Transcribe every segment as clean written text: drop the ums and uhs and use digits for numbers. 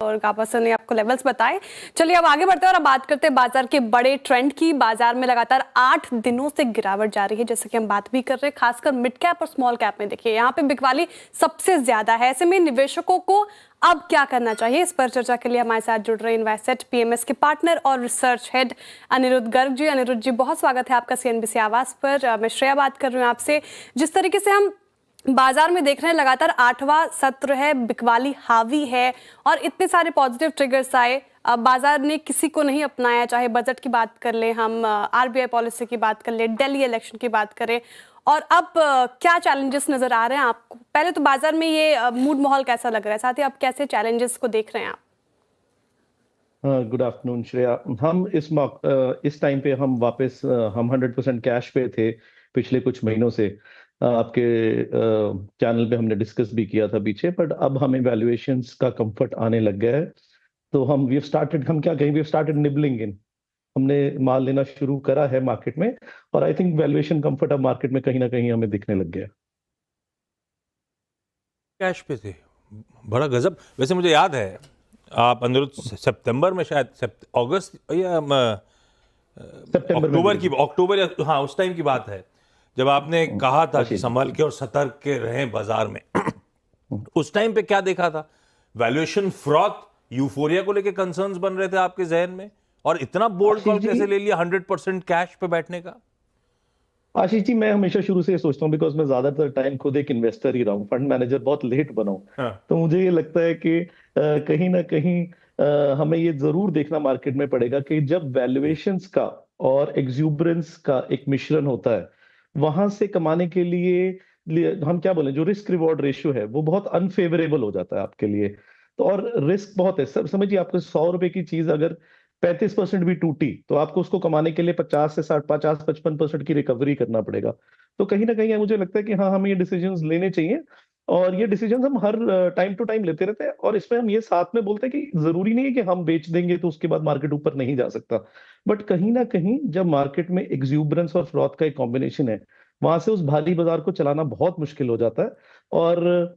और गापा सर ने आपको लेवल्स बताए। चलिए अब आगे बढ़ते हैं और अब बात करते हैं बाजार के बड़े ट्रेंड की। बाजार में लगातार 8 दिनों से गिरावट जारी है, जैसे कि हम बात भी कर रहे हैं। खासकर मिड कैप और स्मॉल कैप में देखिए यहाँ पे बिकवाली सबसे ज्यादा है। ऐसे में निवेशकों को अब क्या करना चाहिए, इस पर चर्चा के लिए हमारे साथ जुड़ रहे इन्वेस्टसेट पीएमएस के पार्टनर और रिसर्च हेड अनिरुद्ध गर्ग जी। अनिरुद्ध जी, बहुत स्वागत है आपका सीएनबीसी आवाज पर। मैं श्रेया बात कर रही हूँ आपसे। जिस तरीके से हम बाजार में देख रहे हैं, लगातार 8वां सत्र है, बिकवाली हावी है और इतने सारे पॉजिटिव ट्रिगर्स आए, बाजार ने किसी को नहीं अपनाया। चाहे बजट की बात कर लें, हम आरबीआई पॉलिसी की बात कर लें, दिल्ली इलेक्शन की बात करें, और अब क्या चैलेंजेस नजर आ रहे हैं आपको? पहले तो बाजार में ये मूड माहौल कैसा लग रहा है, साथ ही आप कैसे चैलेंजेस को देख रहे हैं आप? Good afternoon Shreya. हम इस टाइम पे हम वापस हम 100% कैश पे थे पिछले कुछ महीनों से। आपके चैनल पे हमने डिस्कस भी किया था पीछे, बट अब हमें वैल्यूएशंस का कंफर्ट आने लग गया है। तो हम क्या कहें, वी स्टार्टेड निबलिंग इन। हमने माल लेना शुरू करा है मार्केट में, और आई थिंक वैल्यूएशन कंफर्ट अब मार्केट में कहीं ना कहीं हमें दिखने लग गया है। कैश पे थे, बड़ा गजब। वैसे मुझे याद है आप अनिरुद्ध सितंबर में, शायद अगस्त या सितंबर में अक्टूबर या हाँ उस टाइम की बात है, जब आपने कहा था कि संभल के और सतर्क के रहें बाजार में। उस टाइम पे क्या देखा था? वैल्यूएशन फ्रॉथ, यूफोरिया को लेके कंसर्न्स बन रहे थे आपके जहन में, और इतना बोल्ड कॉल कैसे ले लिया 100% कैश पे बैठने का? आशीष जी, मैं हमेशा शुरू से ये सोचता हूँ, बिकॉज मैं ज्यादातर टाइम खुद एक इन्वेस्टर ही रहा हूँ, फंड मैनेजर बहुत लेट बना हूँ। हाँ। तो मुझे ये लगता है कि कहीं ना कहीं हमें ये जरूर देखना मार्केट में पड़ेगा कि जब वैल्यूएशंस का और एक्सुबरेंस का एक मिश्रण होता है, वहां से कमाने के लिए हम क्या बोले, जो रिस्क रिवॉर्ड रेशियो है वो बहुत अनफेवरेबल हो जाता है आपके लिए। तो और रिस्क बहुत है। सब समझिए, आपको 100 रुपए की चीज अगर 35% भी टूटी, तो आपको उसको कमाने के लिए 50 से 60, 50-55% की रिकवरी करना पड़ेगा। तो कहीं ना कहीं मुझे लगता है कि हाँ, हमें ये डिसीजंस लेने चाहिए, और ये डिसीजंस हम हर टाइम टू टाइम लेते रहते हैं। और इसमें हम ये साथ में बोलते हैं कि जरूरी नहीं है कि हम बेच देंगे तो उसके बाद मार्केट ऊपर नहीं जा सकता, बट कहीं ना कहीं जब मार्केट में एक्सुबरेंस और फ्रॉथ का एक कॉम्बिनेशन है, वहां से उस भारी बाजार को चलाना बहुत मुश्किल हो जाता है। और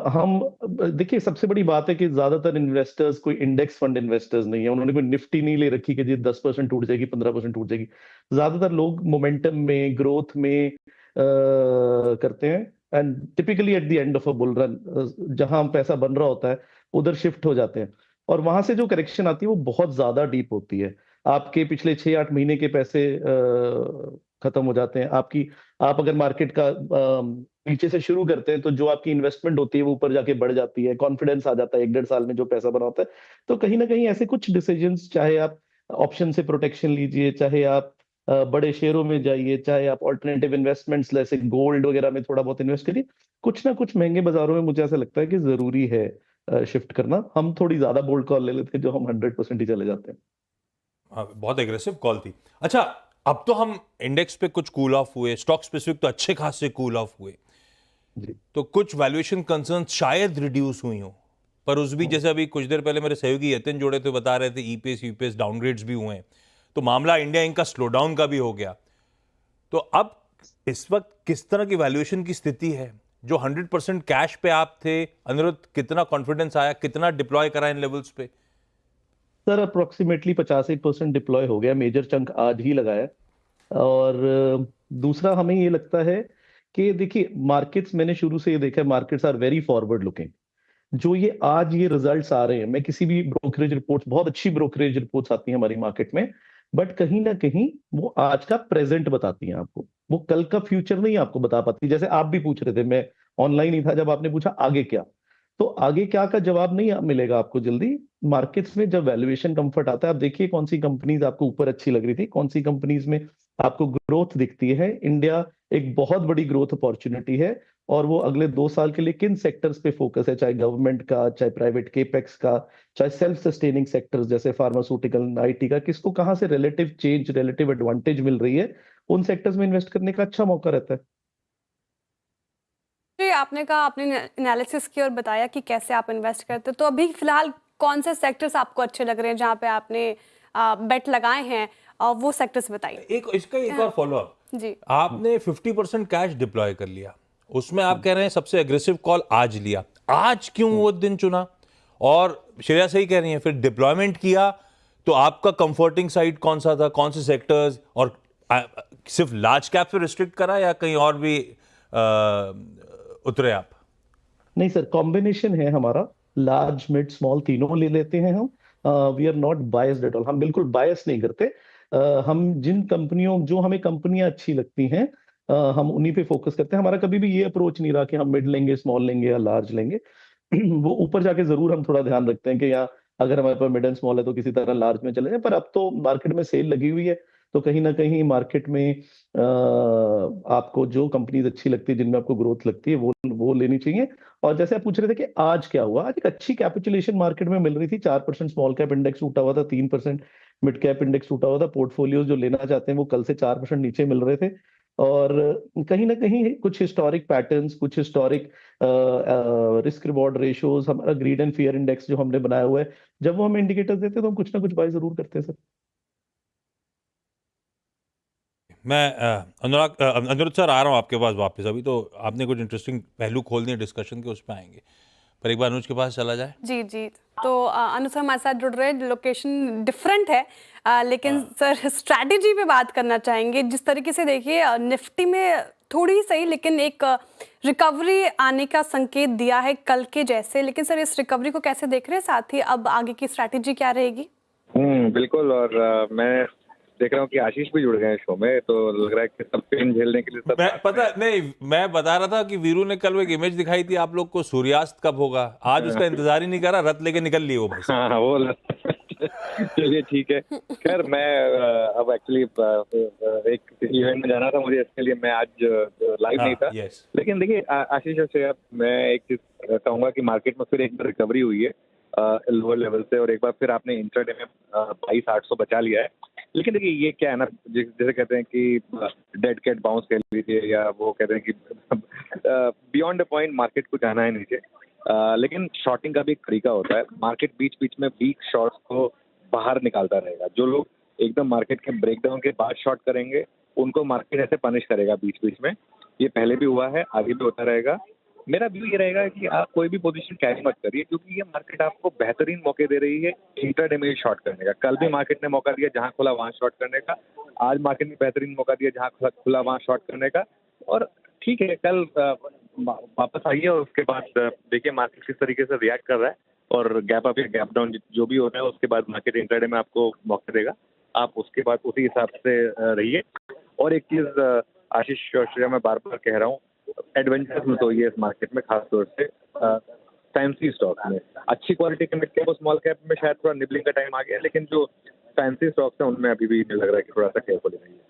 हम देखिए, सबसे बड़ी बात है कि ज्यादातर इन्वेस्टर्स कोई इंडेक्स फंड इन्वेस्टर्स नहीं है। उन्होंने कोई निफ्टी नहीं ले रखी कि जी 10% टूट जाएगी, 15% टूट जाएगी। ज्यादातर लोग मोमेंटम में, ग्रोथ में करते हैं, and typically at the end of a bull run जहां पैसा बन रहा होता है उधर शिफ्ट हो जाते हैं। और वहां से जो करेक्शन आती है वो बहुत ज्यादा डीप होती है। आपके पिछले 6-8 महीने के पैसे खत्म हो जाते हैं आपकी। आप अगर मार्केट का नीचे से शुरू करते हैं, तो जो आपकी इन्वेस्टमेंट होती है वो ऊपर जाके बढ़ जाती है, कॉन्फिडेंस आ जाता है 1-1.5 साल में जो पैसा बना होता है। तो कहीं ना कहीं ऐसे कुछ डिसीजंस, चाहे आप ऑप्शन से प्रोटेक्शन लीजिए, चाहे आप बड़े शेयरों में जाइए, चाहे आप ऑल्टरनेटिव इन्वेस्टमेंट्स जैसे गोल्ड वगैरह में थोड़ा बहुत इन्वेस्ट करिए, कुछ ना कुछ महंगे बाजारों में मुझे ऐसा लगता है कि जरूरी है शिफ्ट करना। हम थोड़ी ज्यादा बोल्ड कॉल ले लेते हैं, जो हम 100% ही चले जाते हैं। हाँ, बहुत एग्रेसिव कॉल थी। अच्छा, अब तो हम इंडेक्स पे कुछ कूल ऑफ हुए, स्टॉक स्पेसिफिक तो अच्छे खासे कूल ऑफ हुए, जी। तो कुछ वैल्यूएशन कंसर्न शायद रिड्यूस हुई हो, पर उस भी जैसे अभी कुछ देर पहले मेरे सहयोगी यतिन जोड़े थे, बता रहे थे ईपीएस यूपीएस डाउनग्रेड्स भी हुए हैं, तो मामला इंडिया इंक का स्लो डाउन का भी हो गया। तो अब इस वक्त किस तरह की वैल्यूएशन की स्थिति है? जो 100% कैश पे आप थे, अनिरुद्ध, कितना कॉन्फिडेंस आया, कितना डिप्लॉय करा इन लेवल्स पे? सर अप्रोक्सीमेटली 85% डिप्लॉय हो गया, मेजर चंक आज ही लगाया। और दूसरा हमें ये लगता है कि देखिए, मार्केट्स, मैंने शुरू से ये देखा है, markets are very forward looking. जो ये आज ये रिजल्ट्स आ रहे हैं, मैं किसी भी ब्रोकरेज रिपोर्ट्स, बहुत अच्छी ब्रोकरेज रिपोर्ट्स आती हैं हमारी मार्केट में, बट कहीं ना कहीं वो आज का प्रेजेंट बताती हैं आपको, वो कल का फ्यूचर नहीं आपको बता पाती। जैसे आप भी पूछ रहे थे, मैं ऑनलाइन ही था जब आपने पूछा आगे क्या, तो आगे क्या का जवाब नहीं मिलेगा आपको जल्दी। मार्केट्स में जब वैल्यूएशन कंफर्ट आता है, आप देखिए कौन सी कंपनीज आपको ऊपर अच्छी लग रही थी, कौन सी कंपनीज में आपको ग्रोथ दिखती है। इंडिया एक बहुत बड़ी ग्रोथ अपॉर्चुनिटी है, और वो अगले 2 साल के लिए किन सेक्टर्स पे फोकस है, चाहे गवर्नमेंट का, चाहे प्राइवेट केपेक्स का, चाहे सेल्फ सस्टेनिंग सेक्टर्स जैसे फार्मास्यूटिकल, आईटी का, किसको कहाँ से रिलेटिव चेंज, रिलेटिव एडवांटेज मिल रही है, उन सेक्टर्स में इन्वेस्ट करने का अच्छा मौका रहता है। जी, आपने कहा, आपने एनालिसिस की और बताया कि कैसे आप इन्वेस्ट करते, तो अभी फिलहाल कौन से सेक्टर्स आपको अच्छे लग रहे हैं जहां पे आपने बेट लगाए हैं, और वो सेक्टर्स बताइए। एक इसका एक और फॉलो अप जी। आपने 50% कैश डिप्लॉय कर लिया, उसमें आप कह रहे हैं सबसे एग्रेसिव कॉल आज लिया, आज क्यों वो दिन चुना? और श्रेया सही कह रही हैं, फिर डिप्लॉयमेंट किया तो आपका कंफर्टिंग साइड कौन सा था, कौन से सेक्टर्स, और सिर्फ लार्ज कैप पे रिस्ट्रिक्ट करा या कहीं और भी उतरे आप? नहीं सर, कॉम्बिनेशन है हमारा, लार्ज मिड स्मॉल तीनों ले लेते हैं हम। We are not biased at all, हम बिल्कुल बायस नहीं करते। हम जिन कंपनियों, जो हमें कंपनियां अच्छी लगती हैं, हम उन्हीं पे फोकस करते हैं। हमारा कभी भी ये अप्रोच नहीं रहा कि हम मिड लेंगे, स्मॉल लेंगे या लार्ज लेंगे। वो ऊपर जाके जरूर हम थोड़ा ध्यान रखते हैं कि यहाँ अगर हमारे पास मिड एंड स्मॉल है तो किसी तरह लार्ज में चले जाए, पर अब तो मार्केट में सेल लगी हुई है, तो कहीं ना कहीं मार्केट में आपको जो कंपनीज अच्छी लगती है, जिनमें आपको ग्रोथ लगती है, वो लेनी चाहिए। और जैसे आप पूछ रहे थे कि आज क्या हुआ, आज एक अच्छी कैपिटुलेशन मार्केट में मिल रही थी। 4% स्मॉल कैप इंडेक्स टूटा हुआ था, 3% मिड कैप इंडेक्स टूटा हुआ था। पोर्टफोलियोज जो लेना चाहते हैं वो कल से 4% नीचे मिल रहे थे। और कहीं ना कहीं कुछ हिस्टोरिक पैटर्न्स, कुछ हिस्टोरिक रिस्क रिवॉर्ड रेशियोज, हमारा ग्रीड एंड फियर इंडेक्स जो हमने बनाया हुआ है, जब वो हमें इंडिकेटर्स देते हैं तो हम कुछ ना कुछ बाय जरूर करते हैं सर। मैं अनिरुद्ध सर आ रहा हूँ आपके पास वापस। अभी तो आपने कुछ इंटरेस्टिंग पहलू खोल दिए डिस्कशन के, उस पर आएंगे, पर एक बार अनुज के पास चला जाए। जी जी, तो अनुज सर हमारे साथ जुड़ रहे हैं। लोकेशन डिफरेंट है, लेकिन सर स्ट्रैटेजी पे बात करना चाहेंगे। जिस तरीके से देखिए निफ्टी में थोड़ी सही, लेकिन एक रिकवरी आने का संकेत दिया है कल के जैसे, लेकिन सर इस रिकवरी को कैसे देख रहे हैं, साथ ही अब आगे की स्ट्रैटेजी क्या रहेगी? बिल्कुल। और मैं देख रहा हूँ कि आशीष भी जुड़ गए हैं शो में, तो लग रहा है कि सब पेन झेलने के लिए सब मैं बता रहा था कि वीरू ने कल वो एक इमेज दिखाई थी आप लोग को, सूर्यास्त कब होगा, आज उसका इंतजार ही नहीं करा, रथ लेके निकल लिए वो भाई साहब। हाँ वो चलिए ठीक है। खैर मैं अब एक्चुअली एक इवेंट में जाना था मुझे, इसके लिए मैं आज लाइव नहीं था। लेकिन देखिए आशीष से मैं एक चीज कहूंगा कि मार्केट में फिर एक बार रिकवरी हुई है लोअर लेवल से, और एक बार फिर आपने इंट्राडे में 22,800 बचा लिया है। लेकिन देखिए ये क्या है ना, जैसे कहते हैं कि डेड कैट बाउंस कह लीजिए, या वो कहते हैं कि बियॉन्ड द पॉइंट मार्केट को जाना है नीचे। लेकिन शॉर्टिंग का भी एक तरीका होता है। मार्केट बीच बीच में वीक शॉर्ट्स को बाहर निकालता रहेगा। जो लोग एकदम मार्केट के ब्रेकडाउन के बाद शॉर्ट करेंगे, उनको मार्केट ऐसे पनिश करेगा बीच बीच में। ये पहले भी हुआ है, आगे भी होता रहेगा। मेरा व्यू ये रहेगा कि आप कोई भी पोजीशन कैरी मत करिए, क्योंकि ये मार्केट आपको बेहतरीन मौके दे रही है इंट्राडे में शॉर्ट करने का। कल भी मार्केट ने मौका दिया जहां खुला वहां शॉर्ट करने का, आज मार्केट ने बेहतरीन मौका दिया जहां खुला वहां शॉर्ट करने का। और ठीक है, कल वापस आइए और उसके बाद देखिए मार्केट किस तरीके से रिएक्ट कर रहा है, और गैप अप या गैप डाउन जो भी हो रहा है, उसके बाद मार्केट इंट्राडे में आपको मौका देगा। आप उसके बाद उसी हिसाब से रहिए। और एक चीज आशीष और श्रेया, मैं बार बार कह रहा हूँ, एडवेंचरस मत होइए इस मार्केट में, खासतौर से फैंसी स्टॉक में। अच्छी क्वालिटी के मिड कैप और स्मॉल कैप में शायद थोड़ा निबलिंग का टाइम आ गया, लेकिन जो फैंसी स्टॉक्स हैं उनमें अभी भी लग रहा है कि थोड़ा सा केयरफुल रहिए।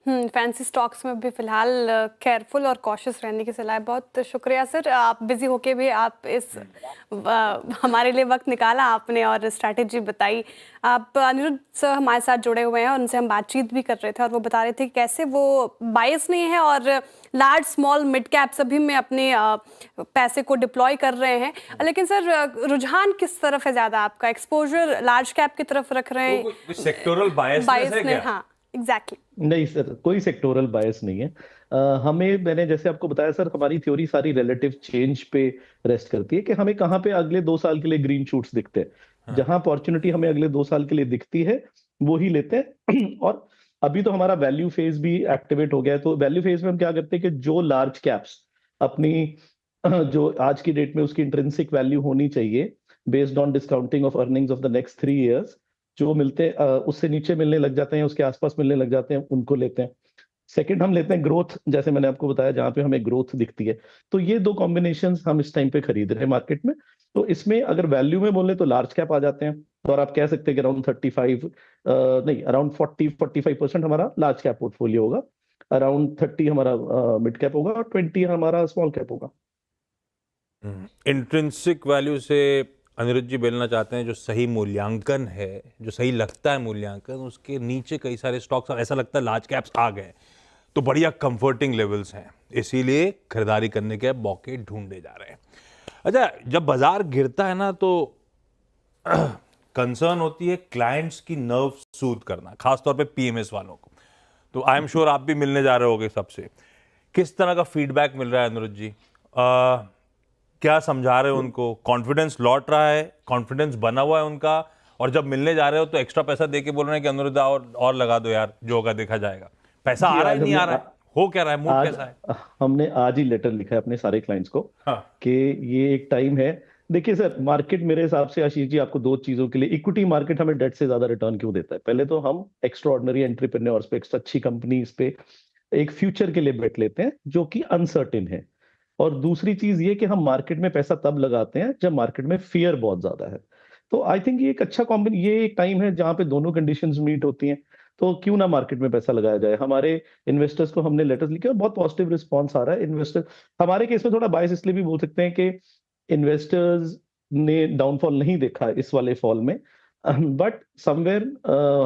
फैंसी स्टॉक्स में भी फिलहाल केयरफुल और कॉशियस रहने की सलाह है। बहुत शुक्रिया सर, आप बिजी होके भी आप इस हमारे लिए वक्त निकाला आपने और स्ट्रैटेजी बताई। आप अनिरुद्ध सर हमारे साथ जुड़े हुए हैं, उनसे हम बातचीत भी कर रहे थे और वो बता रहे थे कि कैसे वो बायस नहीं है और लार्ज स्मॉल मिड कैप सभी में अपने पैसे को डिप्लॉय कर रहे हैं। लेकिन सर रुझान किस तरफ है ज़्यादा आपका? एक्सपोजर लार्ज कैप की तरफ रख रहे हैं? सेक्टोरल बायस है क्या? हाँ एग्जैक्टली। नहीं सर, कोई सेक्टोरल बायस नहीं है। मैंने जैसे आपको बताया सर, हमारी थ्योरी सारी रिलेटिव चेंज पे रेस्ट करती है कि हमें कहाँ पे अगले 2 साल के लिए ग्रीन शूट्स दिखते हैं। हाँ। जहां अपॉर्चुनिटी हमें अगले 2 साल के लिए दिखती है वो ही लेते हैं। और अभी तो हमारा वैल्यू फेज भी एक्टिवेट हो गया है। तो वैल्यू फेज में हम क्या करते हैं कि जो लार्ज कैप्स अपनी जो आज की डेट में उसकी इंट्रिंसिक वैल्यू होनी चाहिए based on discounting of earnings of the next 3 years, जो मिलते उससे नीचे मिलने लग जाते हैं, उसके आसपास मिलने लग जाते हैं, उनको लेते हैं। सेकंड हम लेते हैं ग्रोथ, जैसे मैंने आपको बताया जहां पे हमें ग्रोथ दिखती है। तो ये 2 कॉम्बिनेशंस हम इस टाइम पे खरीद रहे हैं मार्केट में। तो इसमें अगर वैल्यू में बोले तो लार्ज कैप आ जाते हैं, और आप कह सकते हैं कि अराउंड 35 नहीं अराउंड 40-45% हमारा लार्ज कैप पोर्टफोलियो होगा, अराउंड 30 हमारा मिड कैप होगा और 20 हमारा स्मॉल कैप होगा। इंट्रिंसिक वैल्यू से अनिरुद्ध जी बोलना चाहते हैं जो सही मूल्यांकन है, जो सही लगता है मूल्यांकन, उसके नीचे कई सारे स्टॉक्स ऐसा लगता है लार्ज कैप्स आ गए तो बढ़िया कंफर्टिंग लेवल्स हैं, इसीलिए खरीदारी करने के मौके ढूंढे जा रहे हैं। अच्छा, जब बाजार गिरता है ना तो कंसर्न होती है क्लाइंट्स की नर्व सूद करना, खासतौर पे पीएमएस वालों को। तो आई एम श्योर आप भी मिलने जा रहे होगे सबसे। किस तरह का फीडबैक मिल रहा है अनिरुद्ध जी? क्या समझा रहे हो उनको? कॉन्फिडेंस लौट रहा है, कॉन्फिडेंस बना हुआ है उनका, और जब मिलने जा रहे हो तो एक्स्ट्रा पैसा दे के बोल रहे हैं कि अनुरुद्धा और लगा दो यार, जो होगा देखा जाएगा। पैसा जी, आ रहा है आज नहीं आ हमने रहा है, हो क्या रहा है, मूड आज कैसा है? हमने आज ही लेटर लिखा है अपने सारे क्लाइंट्स को हाँ। कि ये एक टाइम है। देखिए सर, मार्केट मेरे हिसाब से आशीष जी आपको दो चीजों के लिए, इक्विटी मार्केट हमें डेट से ज्यादा रिटर्न क्यों देता है? पहले तो हम एक्स्ट्रा ऑर्डिनरी एंटरप्रेन्योर्स पे, अच्छी कंपनीज पे एक फ्यूचर के लिए बेट लेते हैं जो कि अनसर्टेन है। और दूसरी चीज ये कि हम मार्केट में पैसा तब लगाते हैं जब मार्केट में फियर बहुत ज्यादा है। तो आई थिंक ये एक अच्छा कॉम्बिन, ये एक टाइम है जहां पे दोनों कंडीशंस मीट होती हैं। तो क्यों ना मार्केट में पैसा लगाया जाए। हमारे इन्वेस्टर्स को हमने लेटर्स लिखे और बहुत पॉजिटिव रिस्पॉन्स आ रहा है। इन्वेस्टर हमारे केस में थोड़ा बायस इसलिए भी बोल सकते हैं कि इन्वेस्टर्स ने डाउनफॉल नहीं देखा इस वाले फॉल में, बट समवेयर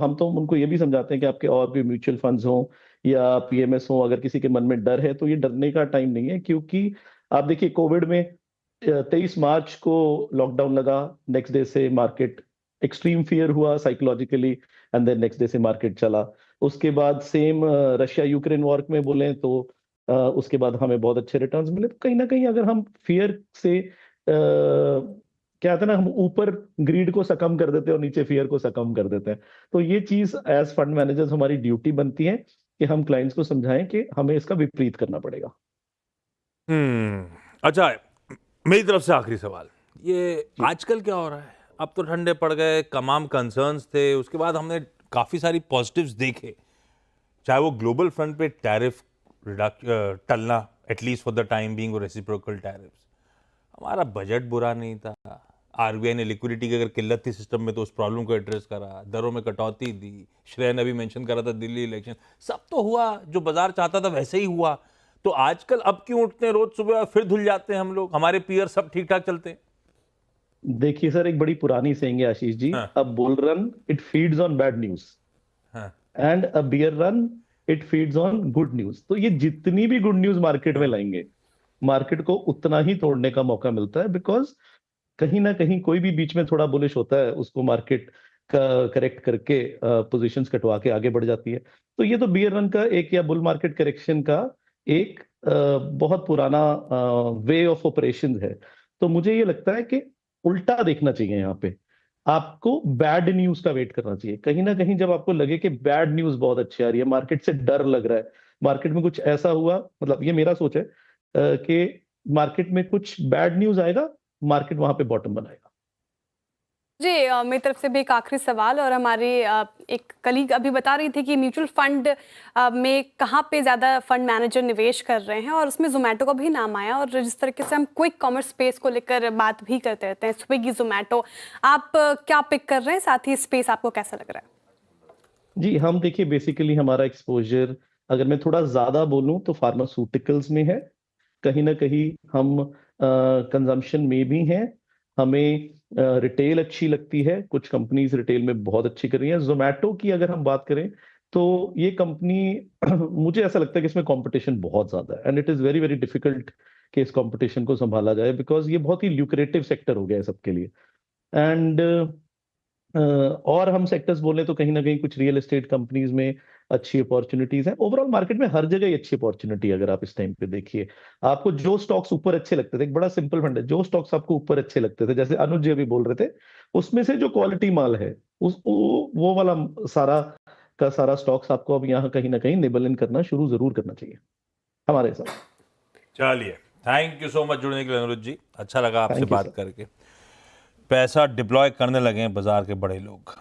हम तो उनको ये भी समझाते हैं कि आपके और भी म्यूचुअल फंड्स हों या पीएमएस हो, अगर किसी के मन में डर है तो ये डरने का टाइम नहीं है। क्योंकि आप देखिए कोविड में 23 मार्च को लॉकडाउन लगा, नेक्स्ट डे से मार्केट एक्सट्रीम फियर हुआ psychologically, and then next day से मार्केट चला। उसके बाद सेम रशिया यूक्रेन वॉर में बोले तो उसके बाद हमें बहुत अच्छे रिटर्न्स मिले। तो कहीं ना कहीं अगर हम फियर से क्या होता है ना, हम ऊपर ग्रीड को सकम कर देते हैं और नीचे फियर को सकम कर देते हैं। तो ये चीज एज फंड मैनेजर्स हमारी ड्यूटी बनती है कि हम क्लाइंट्स को समझाएं कि हमें इसका विपरीत करना पड़ेगा। अच्छा, मेरी तरफ से आखिरी सवाल, ये आजकल क्या हो रहा है? अब तो ठंडे पड़ गए, तमाम कंसर्न्स थे, उसके बाद हमने काफी सारी पॉजिटिव्स देखे, चाहे वो ग्लोबल फ्रंट पे टैरिफ टलना, at least for the time being, और रेसिप्रोकल टैरिफ्स। हमारा बजट बुरा नहीं था, आरबीआई ने लिक्विडिटी की अगर किल्लत थी सिस्टम में तो उस प्रॉब्लम को एड्रेस करा, दरों में कटौती दी, श्रेय ने भी मेंशन करा था दिल्ली इलेक्शन, सब तो हुआ जो बाजार चाहता था वैसे ही हुआ। तो आजकल अब क्यों उठते हैं रोज सुबह और फिर धुल जाते हैं हम लोग? हमारे पीयर सब ठीक ठाक चलते हैं। देखिए सर, एक बड़ी पुरानी सेइंग है आशीष जी, हाँ। A bull run it feeds on bad news हाँ। And a bear run it feeds on good news. तो ये जितनी भी गुड न्यूज मार्केट में लाएंगे, मार्केट को उतना ही तोड़ने का मौका मिलता है। बिकॉज कहीं ना कहीं कोई भी बीच में थोड़ा बुलिश होता है, उसको मार्केट का करेक्ट करके पोजीशंस कटवा के आगे बढ़ जाती है। तो ये तो बियर रन का एक, या बुल मार्केट करेक्शन का एक बहुत पुराना वे ऑफ ऑपरेशन है। तो मुझे ये लगता है कि उल्टा देखना चाहिए। यहाँ पे आपको बैड न्यूज का वेट करना चाहिए। कहीं ना कहीं जब आपको लगे कि बैड न्यूज बहुत अच्छी आ रही है, मार्केट से डर लग रहा है, मार्केट में कुछ ऐसा हुआ, मतलब ये मेरा सोच है कि मार्केट में कुछ बैड न्यूज आएगा, मार्केट वहां पे बॉटम बनाएगा। जी, मेरी तरफ से भी एक आखिरी सवाल, और हमारे एक कलीग अभी बता रही थी कि म्यूचुअल फंड में कहाँ पे ज़्यादा फंड मैनेजर निवेश कर रहे हैं, और उसमें जोमेटो का भी नाम आया। और जिस तरीके से हम क्विक कॉमर्स स्पेस को लेकर बात भी करते रहते हैं, स्विगी, जोमेटो, आप क्या पिक कर रहे हैं? साथ ही स्पेस आपको कैसा लग रहा है? जी, हम देखिए बेसिकली हमारा एक्सपोजर, अगर मैं थोड़ा ज्यादा बोलूं तो फार्मास्यूटिकल्स में है। कहीं ना कहीं हम कंजम्पशन में भी हैं। हमें रिटेल अच्छी लगती है, कुछ कंपनीज रिटेल में बहुत अच्छी कर रही हैं। जोमेटो की अगर हम बात करें तो ये कंपनी मुझे ऐसा लगता है कि इसमें कंपटीशन बहुत ज्यादा है, and it is very very difficult कि इस कंपटीशन को संभाला जाए। बिकॉज ये बहुत ही ल्यूक्रेटिव सेक्टर हो गया है सबके लिए। एंड और हम सेक्टर्स बोले तो कहीं ना कहीं कुछ रियल एस्टेट कंपनीज में अच्छी अपॉर्चुनिटीज हैं। ओवरऑल मार्केट में हर जगह ही अच्छी अपॉर्चुनिटी है। अगर आप इस टाइम पे देखिए, आपको जो स्टॉक्स ऊपर अच्छे लगते थे, एक बड़ा सिंपल फंड है, जो स्टॉक्स आपको ऊपर अच्छे लगते थे, जैसे अनुज जी अभी बोल रहे थे, उसमें से जो क्वालिटी माल है वो वाला सारा का सारा स्टॉक्स आपको अब यहाँ कहीं ना कहीं निबल इन करना शुरू जरूर करना चाहिए हमारे हिसाब से। चलिए, थैंक यू सो मच जुड़ने के लिए अनुरुद्ध जी, अच्छा लगा आपसे Thank you, बात sir. करके। पैसा डिप्लॉय करने लगे हैं बाजार के बड़े लोग।